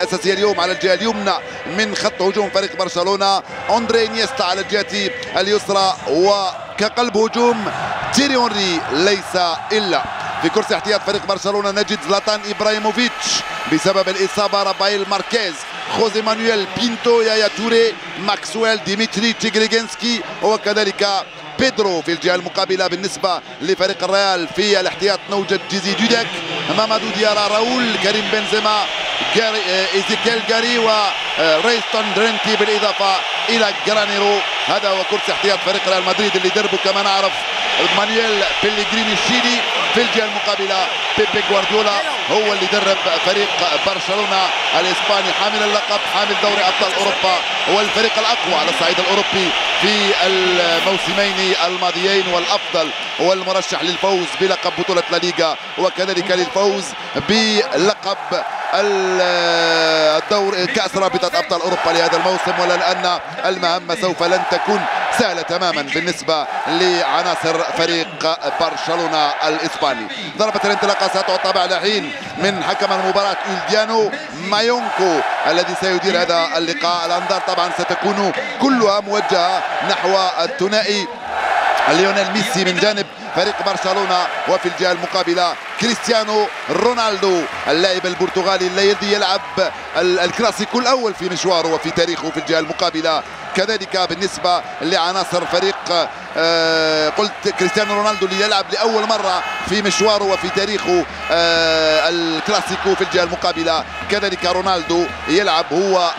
أساسية اليوم على الجهة اليمنى من خط هجوم فريق برشلونة. أندري انيستا على الجهة اليسرى، وكقلب هجوم تيري أونري ليس إلا. في كرسي احتياط فريق برشلونة نجد زلاتان إبراهيموفيتش بسبب الإصابة، رافائيل ماركيز، خوزي مانويل بينتو، يايا توري، ماكسويل، ديمتري تشيغريغينسكي، وكذلك بيدرو. في الجهة المقابلة بالنسبة لفريق الريال في الاحتياط نوجد جيزي دودك، مامادو ديارا، راؤول، كريم بنزيما، إيزيكيل غاري وريستون درينتي، بالإضافة إلى جرانيرو. هذا هو كرسي احتياط فريق ريال مدريد اللي دربه كما نعرف مانويل بيليغريني الشيلي. في الجهة المقابلة بيبي غوارديولا هو اللي درب فريق برشلونة الإسباني، حامل اللقب، حامل دوري أبطال أوروبا، هو الفريق الأقوى على الصعيد الأوروبي في الموسمين الماضيين، والأفضل هو المرشح للفوز بلقب بطولة لا ليغا، وكذلك للفوز بلقب الدور كأس رابطة أبطال أوروبا لهذا الموسم. ولأن المهمة سوف لن تكون سهلة تماما بالنسبة لعناصر فريق برشلونة الإسباني. ضربة الانطلاقة ستعطى بعد حين من حكم المباراة إلديانو مايونكو الذي سيدير هذا اللقاء. الأنظار طبعا ستكون كلها موجهة نحو الثنائي ليونيل ميسي من جانب فريق برشلونة، وفي الجهة المقابلة كريستيانو رونالدو اللاعب البرتغالي الذي يلعب الكلاسيكو الأول في مشواره وفي تاريخه في الجهة المقابلة. كذلك بالنسبة لعناصر فريق قلت كريستيانو رونالدو اللي يلعب لأول مرة في مشواره وفي تاريخه الكلاسيكو في الجهة المقابلة. كذلك رونالدو يلعب هو